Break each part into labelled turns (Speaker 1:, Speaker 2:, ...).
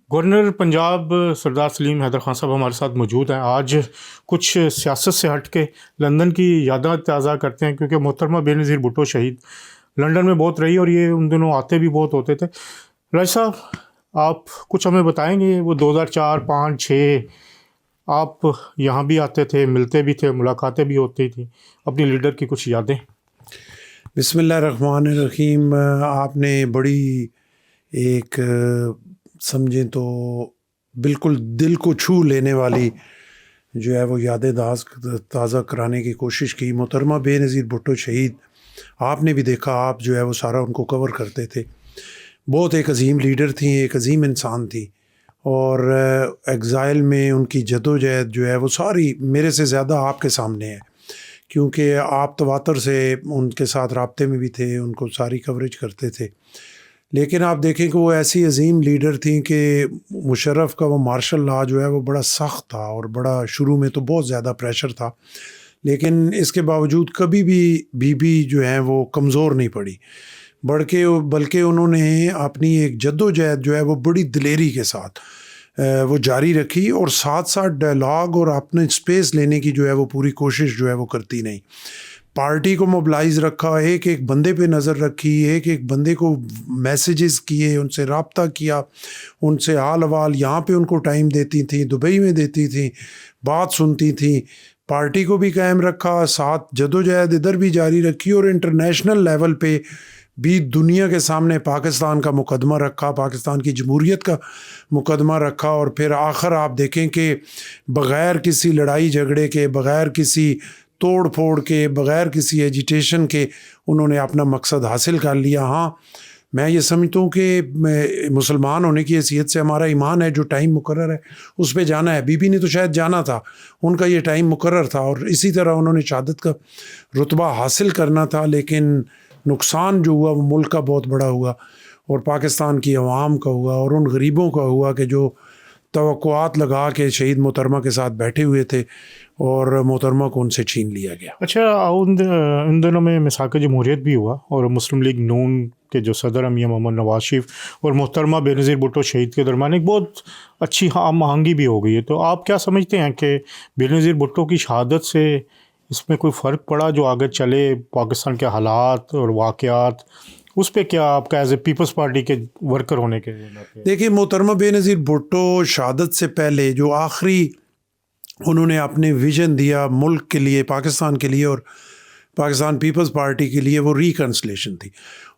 Speaker 1: Governor Punjab سردار سلیم حیدر خان صاحب ہمارے ساتھ موجود ہیں. آج کچھ سیاست سے ہٹ کے لندن کی یادیں تازہ کرتے ہیں، کیونکہ محترمہ بے نظیر بھٹو شہید لندن میں بہت رہی اور یہ ان دنوں آتے بھی بہت ہوتے تھے. راج صاحب، آپ کچھ ہمیں بتائیں گے؟ وہ 2004، 5، 6 آپ یہاں بھی آتے تھے، ملتے بھی تھے، ملاقاتیں بھی ہوتی تھیں. اپنی لیڈر کی کچھ یادیں.
Speaker 2: بسم اللہ الرحمن الرحیم. آپ نے بڑی ایک سمجھیں تو بالکل دل کو چھو لینے والی جو ہے وہ یادیں تازہ کرانے کی کوشش کی. محترمہ بے نظیر بھٹو شہید، آپ نے بھی دیکھا، آپ جو ہے وہ سارا ان کو کور کرتے تھے. بہت ایک عظیم لیڈر تھیں، ایک عظیم انسان تھی، اور ایگزائل میں ان کی جدوجہد جو ہے وہ ساری میرے سے زیادہ آپ کے سامنے ہے، کیونکہ آپ تواتر سے ان کے ساتھ رابطے میں بھی تھے، ان کو ساری کوریج کرتے تھے. لیکن آپ دیکھیں کہ وہ ایسی عظیم لیڈر تھیں کہ مشرف کا وہ مارشل لا جو ہے وہ بڑا سخت تھا، اور بڑا شروع میں تو بہت زیادہ پریشر تھا، لیکن اس کے باوجود کبھی بھی جو ہیں وہ کمزور نہیں پڑی، بلکہ انہوں نے اپنی ایک جدوجہد جو ہے وہ بڑی دلیری کے ساتھ وہ جاری رکھی، اور ساتھ ساتھ ڈائلاگ اور اپنے اسپیس لینے کی جو ہے وہ پوری کوشش جو ہے وہ کرتی نہیں. پارٹی کو موبلائز رکھا، ایک ایک بندے پہ نظر رکھی، ایک ایک بندے کو میسیجز کیے، ان سے رابطہ کیا، ان سے حال حوال یہاں پہ ان کو ٹائم دیتی تھیں، دبئی میں دیتی تھیں، بات سنتی تھیں، پارٹی کو بھی قائم رکھا، ساتھ جدوجہد ادھر بھی جاری رکھی، اور انٹرنیشنل لیول پہ بھی دنیا کے سامنے پاکستان کا مقدمہ رکھا، پاکستان کی جمہوریت کا مقدمہ رکھا. اور پھر آخر آپ دیکھیں کہ بغیر کسی لڑائی جھگڑے کے، بغیر کسی توڑ پھوڑ کے، بغیر کسی ایجیٹیشن کے انہوں نے اپنا مقصد حاصل کر لیا. ہاں، میں یہ سمجھتا ہوں کہ مسلمان ہونے کی حیثیت سے ہمارا ایمان ہے، جو ٹائم مقرر ہے اس پہ جانا ہے. بی بی نے تو شاید جانا تھا، ان کا یہ ٹائم مقرر تھا، اور اسی طرح انہوں نے شہادت کا رتبہ حاصل کرنا تھا. لیکن نقصان جو ہوا وہ ملک کا بہت بڑا ہوا، اور پاکستان کی عوام کا ہوا، اور ان غریبوں کا ہوا کہ جو توقعات لگا کے شہید محترمہ کے ساتھ بیٹھے ہوئے تھے، اور محترمہ کو ان سے چھین لیا گیا.
Speaker 1: اچھا، ان دنوں میں مساق جمہوریت بھی ہوا، اور مسلم لیگ نون کے جو صدر ہیں میاں محمد نواز شریف اور محترمہ بے نظیر بھٹو شہید کے درمیان ایک بہت اچھی ہم آہنگی بھی ہو گئی ہے. تو آپ کیا سمجھتے ہیں کہ بے نظیر بھٹو کی شہادت سے اس میں کوئی فرق پڑا جو آگے چلے پاکستان کے حالات اور واقعات؟ اس پہ کیا آپ کا ایز اے پیپلز پارٹی کے ورکر ہونے کے؟
Speaker 2: دیکھیے، محترمہ بے نظیر بھٹو شہادت سے پہلے جو آخری انہوں نے اپنے ویژن دیا ملک کے لیے، پاکستان کے لیے اور پاکستان پیپلز پارٹی کے لیے، وہ ریکنسلیشن تھی.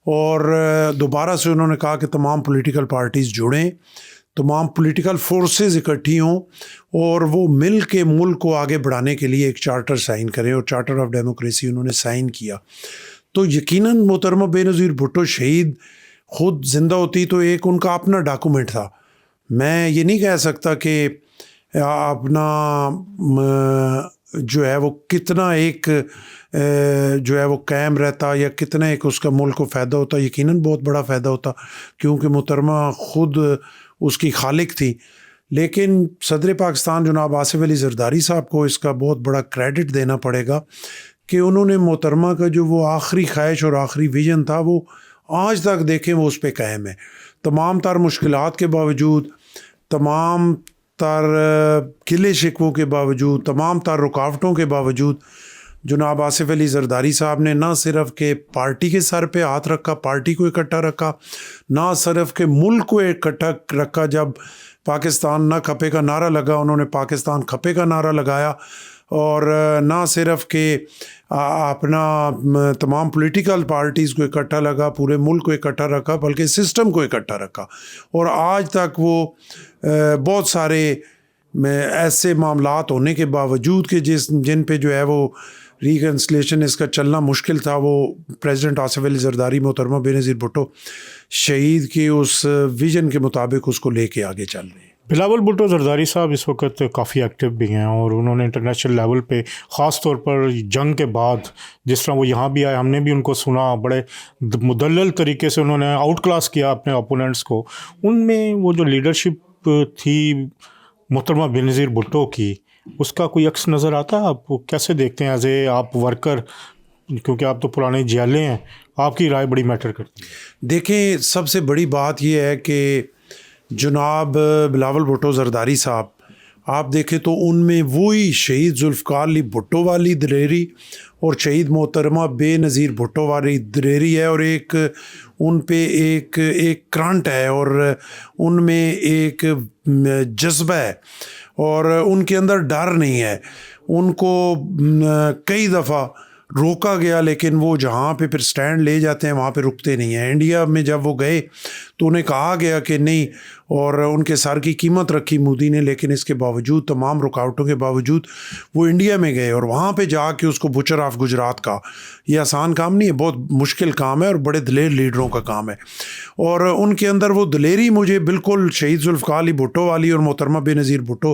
Speaker 2: اور دوبارہ سے انہوں نے کہا کہ تمام پولیٹیکل پارٹیز جڑیں، تمام پولیٹیکل فورسز اکٹھی ہوں، اور وہ مل کے ملک کو آگے بڑھانے کے لیے ایک چارٹر سائن کریں، اور چارٹر آف ڈیموکریسی انہوں نے سائن کیا. تو یقیناً محترمہ بے نظیر بھٹو شہید خود زندہ ہوتی تو ایک ان کا اپنا ڈاکومنٹ تھا. میں یہ نہیں کہہ سکتا کہ اپنا جو ہے وہ کتنا ایک جو ہے وہ قائم رہتا، یا کتنا ایک اس کا ملک کو فائدہ ہوتا. یقیناً بہت بڑا فائدہ ہوتا، کیونکہ محترمہ خود اس کی خالق تھی. لیکن صدر پاکستان جناب آصف علی زرداری صاحب کو اس کا بہت بڑا کریڈٹ دینا پڑے گا کہ انہوں نے محترمہ کا جو وہ آخری خواہش اور آخری ویژن تھا، وہ آج تک دیکھیں وہ اس پہ قائم ہے. تمام تر مشکلات کے باوجود، تمام تر گلے شکووں کے باوجود، تمام تر رکاوٹوں کے باوجود، جناب آصف علی زرداری صاحب نے نہ صرف کہ پارٹی کے سر پہ ہاتھ رکھا، پارٹی کو اکٹھا رکھا، نہ صرف کہ ملک کو اکٹھا رکھا. جب پاکستان نہ کھپے کا نعرہ لگا، انہوں نے پاکستان کھپے کا نعرہ لگایا. اور نہ صرف کہ اپنا تمام پولیٹیکل پارٹیز کو اکٹھا لگا، پورے ملک کو اکٹھا رکھا، بلکہ سسٹم کو اکٹھا رکھا. اور آج تک وہ بہت سارے ایسے معاملات ہونے کے باوجود کہ جن پہ جو ہے وہ ریکنسلیشن اس کا چلنا مشکل تھا، وہ پریزیڈنٹ آصف علی زرداری محترمہ بے نظیر بھٹو شہید کی اس ویژن کے مطابق اس کو لے کے آگے چل رہے ہیں.
Speaker 1: بلاول بھٹو زرداری صاحب اس وقت کافی ایکٹیو بھی ہیں، اور انہوں نے انٹرنیشنل لیول پہ خاص طور پر جنگ کے بعد جس طرح وہ یہاں بھی آئے، ہم نے بھی ان کو سنا، بڑے مدلل طریقے سے انہوں نے آؤٹ کلاس کیا اپنے اپوننٹس کو. ان میں وہ جو لیڈرشپ تھی محترمہ بے نظیر بھٹو کی، اس کا کوئی عکس نظر آتا ہے؟ آپ کیسے دیکھتے ہیں ایز اے آپ ورکر، کیونکہ آپ تو پرانے جیلے ہیں، آپ کی رائے بڑی میٹر کرتی ہے.
Speaker 2: دیکھیں، سب سے بڑی بات یہ ہے کہ جناب بلاول بھٹو زرداری صاحب، آپ دیکھیں تو ان میں وہی شہید ذوالفقار علی بھٹو والی دلیری اور شہید محترمہ بے نظیر بھٹو والی دلیری ہے، اور ایک ان پہ ایک کرنٹ ہے، اور ان میں ایک جذبہ ہے، اور ان کے اندر ڈر نہیں ہے. ان کو کئی دفعہ روکا گیا، لیکن وہ جہاں پہ پھر سٹینڈ لے جاتے ہیں وہاں پہ رکتے نہیں ہیں. انڈیا میں جب وہ گئے تو انہیں کہا گیا کہ نہیں، اور ان کے سر کی قیمت رکھی مودی نے، لیکن اس کے باوجود، تمام رکاوٹوں کے باوجود وہ انڈیا میں گئے، اور وہاں پہ جا کے اس کو بچر آف گجرات کا. یہ آسان کام نہیں ہے، بہت مشکل کام ہے، اور بڑے دلیر لیڈروں کا کام ہے. اور ان کے اندر وہ دلیری مجھے بالکل شہید ذوالفقار علی بھٹو والی اور محترمہ بے نظیر بھٹو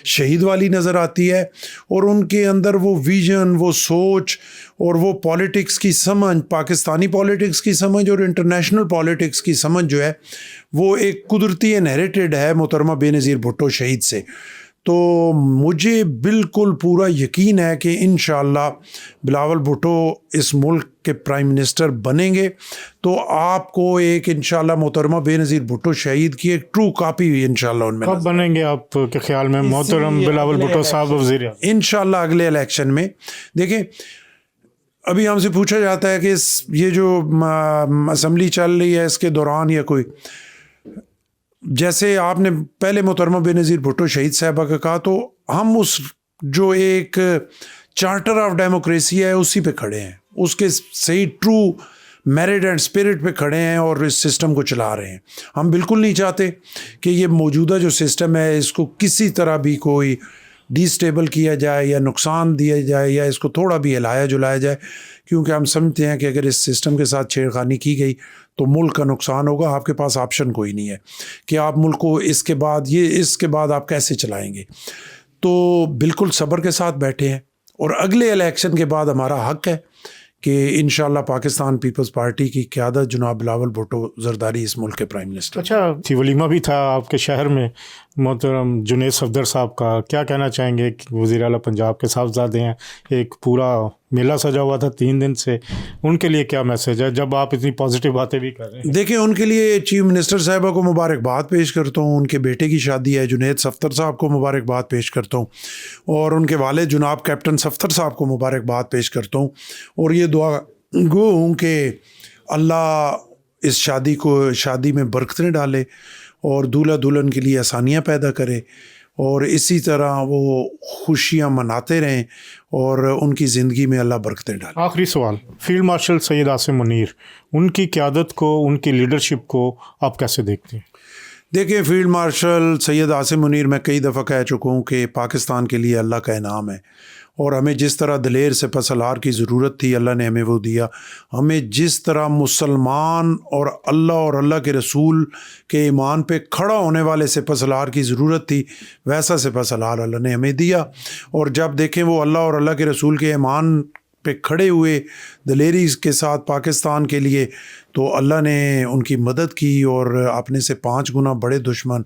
Speaker 2: شہید والی نظر آتی ہے. اور ان کے اندر وہ ویژن، وہ سوچ، اور وہ پالیٹکس کی سمجھ، پاکستانی پالیٹکس کی سمجھ اور انٹرنیشنل پالیٹکس کی سمجھ جو ہے وہ ایک قدرتی انہیریٹڈ ہے محترمہ بے نظیر بھٹو شہید سے. تو مجھے بالکل پورا یقین ہے کہ انشاءاللہ بلاول بھٹو اس ملک کے پرائم منسٹر بنیں گے، تو آپ کو ایک انشاءاللہ محترمہ بے نظیر بھٹو شہید کی ایک ٹرو کاپی انشاءاللہ ان میں
Speaker 1: کب بنیں گے آپ کے خیال میں محترم بلاول بھٹو صاحب وزیر اعظم؟
Speaker 2: انشاءاللہ اگلے الیکشن میں. دیکھیں، ابھی ہم سے پوچھا جاتا ہے کہ یہ جو اسمبلی چل رہی ہے اس کے دوران یا کوئی، جیسے آپ نے پہلے محترمہ بے نظیر بھٹو شہید صاحبہ کا کہا، تو ہم اس جو ایک چارٹر آف ڈیموکریسی ہے اسی پہ کھڑے ہیں، اس کے صحیح ٹرو میرٹ اینڈ اسپرٹ پہ کھڑے ہیں اور اس سسٹم کو چلا رہے ہیں. ہم بالکل نہیں چاہتے کہ یہ موجودہ جو سسٹم ہے اس کو کسی طرح بھی کوئی ڈی اسٹیبل کیا جائے یا نقصان دیا جائے یا اس کو تھوڑا بھی ہلایا جلایا جائے، کیونکہ ہم سمجھتے ہیں کہ اگر اس سسٹم کے ساتھ چھیڑخانی کی گئی تو ملک کا نقصان ہوگا. آپ کے پاس آپشن کوئی نہیں ہے کہ آپ ملک کو اس کے بعد آپ کیسے چلائیں گے. تو بالکل صبر کے ساتھ بیٹھے ہیں، اور اگلے الیکشن کے بعد ہمارا حق ہے کہ انشاءاللہ پاکستان پیپلز پارٹی کی قیادت جناب بلاول بھٹو زرداری اس ملک کے پرائم منسٹر.
Speaker 1: اچھا، ولیمہ بھی تھا آپ کے شہر میں محترم جنید صفدر صاحب کا، کیا کہنا چاہیں گے؟ وزیر اعلیٰ پنجاب کے صاحبزادے ہیں، ایک پورا میلہ سجا ہوا تھا 3 دن سے، ان کے لیے کیا میسج ہے جب آپ اتنی پازیٹیو باتیں بھی کر رہے ہیں؟
Speaker 2: دیکھیں، ان کے لیے چیف منسٹر صاحبہ کو مبارکباد پیش کرتا ہوں، ان کے بیٹے کی شادی ہے، جنید صفدر صاحب کو مبارکباد پیش کرتا ہوں، اور ان کے والد جناب کیپٹن صفدر صاحب کو مبارکباد پیش کرتا ہوں، اور یہ دعا گو ہوں کہ اللہ اس شادی میں برکتیں ڈالے اور دولہا دلہن کے لیے آسانیاں پیدا کرے، اور اسی طرح وہ خوشیاں مناتے رہیں اور ان کی زندگی میں اللہ برکتیں ڈالے.
Speaker 1: آخری سوال، فیلڈ مارشل سید عاصم منیر، ان کی قیادت کو، ان کی لیڈرشپ کو آپ کیسے دیکھتے ہیں؟
Speaker 2: دیکھیں، فیلڈ مارشل سید عاصم منیر، میں کئی دفعہ کہہ چکا ہوں کہ پاکستان کے لیے اللہ کا انعام ہے، اور ہمیں جس طرح دلیر سپہ سالار کی ضرورت تھی اللہ نے ہمیں وہ دیا. ہمیں جس طرح مسلمان اور اللہ کے رسول کے ایمان پہ کھڑا ہونے والے سپہ سالار کی ضرورت تھی، ویسا سپہ سالار اللہ نے ہمیں دیا. اور جب دیکھیں وہ اللہ کے رسول کے ایمان پہ کھڑے ہوئے دلیری کے ساتھ پاکستان کے لیے، تو اللہ نے ان کی مدد کی، اور اپنے سے 5 گنا بڑے دشمن،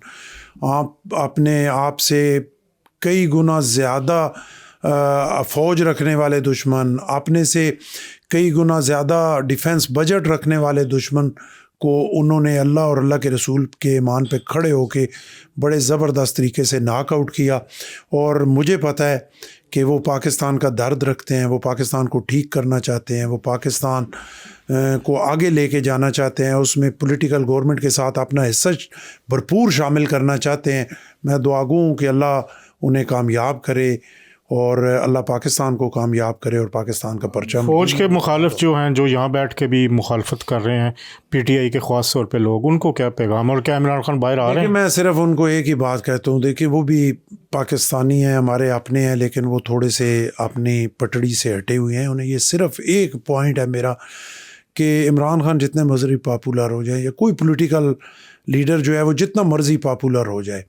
Speaker 2: اپنے آپ سے کئی گنا زیادہ فوج رکھنے والے دشمن، اپنے سے کئی گنا زیادہ ڈیفنس بجٹ رکھنے والے دشمن کو انہوں نے اللہ اور اللہ کے رسول کے ایمان پہ کھڑے ہو کے بڑے زبردست طریقے سے ناک آؤٹ کیا. اور مجھے پتہ ہے کہ وہ پاکستان کا درد رکھتے ہیں، وہ پاکستان کو ٹھیک کرنا چاہتے ہیں، وہ پاکستان کو آگے لے کے جانا چاہتے ہیں، اس میں پولیٹیکل گورنمنٹ کے ساتھ اپنا حصہ بھرپور شامل کرنا چاہتے ہیں. میں دعا گو ہوں کہ اللہ انہیں کامیاب کرے اور اللہ پاکستان کو کامیاب کرے اور پاکستان کا پرچم.
Speaker 1: فوج کے مخالف جو ہیں، جو یہاں بیٹھ کے بھی مخالفت کر رہے ہیں پی ٹی آئی کے خاص طور پہ لوگ، ان کو کیا پیغام، اور کیا عمران خان باہر آ رہے ہیں؟
Speaker 2: میں صرف ان کو ایک ہی بات کہتا ہوں، دیکھیں وہ بھی پاکستانی ہیں، ہمارے اپنے ہیں، لیکن وہ تھوڑے سے اپنی پٹڑی سے ہٹے ہوئے ہیں. انہیں یہ صرف ایک پوائنٹ ہے میرا کہ عمران خان جتنے مرضی پاپولر ہو جائے، یا کوئی پولیٹیکل لیڈر جو ہے وہ جتنا مرضی پاپولر ہو جائے،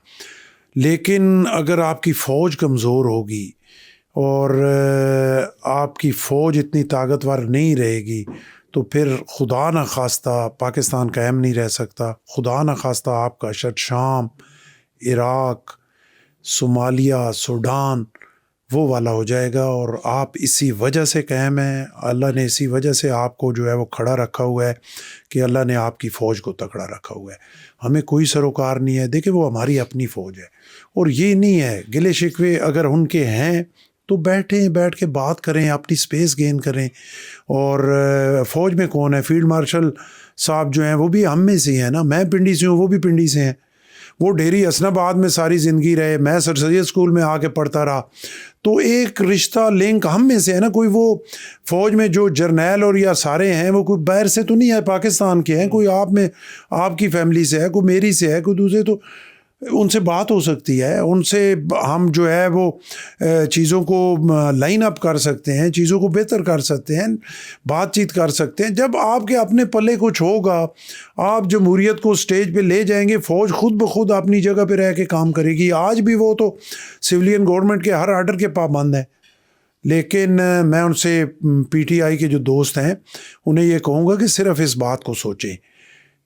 Speaker 2: لیکن اگر آپ کی فوج کمزور ہوگی اور آپ کی فوج اتنی طاقتور نہیں رہے گی، تو پھر خدا نہ خواستہ پاکستان قائم نہیں رہ سکتا. خدا نہ خواستہ آپ کا شام، عراق، صومالیہ، سوڈان، وہ والا ہو جائے گا، اور آپ اسی وجہ سے قائم ہیں، اللہ نے اسی وجہ سے آپ کو جو ہے وہ کھڑا رکھا ہوا ہے کہ اللہ نے آپ کی فوج کو تکڑا رکھا ہوا ہے۔ ہمیں کوئی سروکار نہیں ہے، دیکھیں وہ ہماری اپنی فوج ہے، اور یہ نہیں ہے گلے شکوے اگر ان کے ہیں تو بیٹھ کے بات کریں، اپنی سپیس گین کریں۔ اور فوج میں کون ہے؟ فیلڈ مارشل صاحب جو ہیں وہ بھی ہم میں سے ہیں نا، میں پنڈی سے ہوں، وہ بھی پنڈی سے ہیں، وہ ڈیری حسن آباد میں ساری زندگی رہے، میں سر سید اسکول میں آ کے پڑھتا رہا، تو ایک رشتہ لنک ہم میں سے ہے نا۔ کوئی وہ فوج میں جو جرنیل اور یا سارے ہیں وہ کوئی باہر سے تو نہیں ہے، پاکستان کے ہیں، کوئی آپ میں آپ کی فیملی سے ہے، کوئی میری سے ہے، کوئی دوسرے، تو ان سے بات ہو سکتی ہے، ان سے ہم جو ہے وہ چیزوں کو لائن اپ کر سکتے ہیں، چیزوں کو بہتر کر سکتے ہیں، بات چیت کر سکتے ہیں۔ جب آپ کے اپنے پلے کچھ ہوگا، آپ جمہوریت کو سٹیج پہ لے جائیں گے، فوج خود بخود اپنی جگہ پہ رہ کے کام کرے گی۔ آج بھی وہ تو سویلین گورنمنٹ کے ہر آرڈر کے پابند ہیں، لیکن میں ان سے پی ٹی آئی کے جو دوست ہیں انہیں یہ کہوں گا کہ صرف اس بات کو سوچیں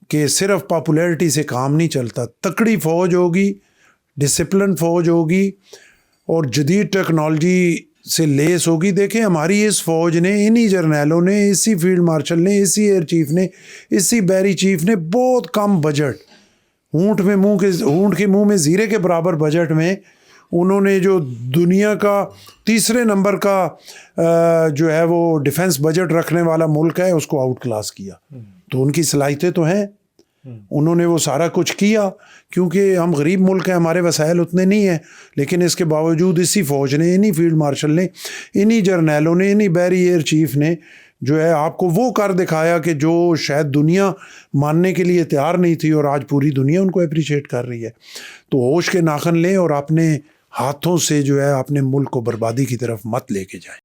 Speaker 2: کہ صرف پاپولیرٹی سے کام نہیں چلتا، تکڑی فوج ہوگی، ڈسپلن فوج ہوگی، اور جدید ٹیکنالوجی سے لیس ہوگی۔ دیکھیں ہماری اس فوج نے، انہی جرنیلوں نے، اسی فیلڈ مارشل نے، اسی ایئر چیف نے، اسی بیری چیف نے بہت کم بجٹ، اونٹ کے منہ میں زیرے کے برابر بجٹ میں انہوں نے جو دنیا کا تیسرے نمبر کا جو ہے وہ ڈیفنس بجٹ رکھنے والا ملک ہے اس کو آؤٹ کلاس کیا۔ تو ان کی صلاحیتیں تو ہیں، انہوں نے وہ سارا کچھ کیا، کیونکہ ہم غریب ملک ہیں، ہمارے وسائل اتنے نہیں ہیں، لیکن اس کے باوجود اسی فوج نے، انہی فیلڈ مارشل نے، انہی جرنیلوں نے، انہی بیری ایئر چیف نے جو ہے آپ کو وہ کر دکھایا کہ جو شاید دنیا ماننے کے لیے تیار نہیں تھی، اور آج پوری دنیا ان کو اپریشیٹ کر رہی ہے۔ تو ہوش کے ناخن لیں اور اپنے ہاتھوں سے جو ہے اپنے ملک کو بربادی کی طرف مت لے کے جائیں۔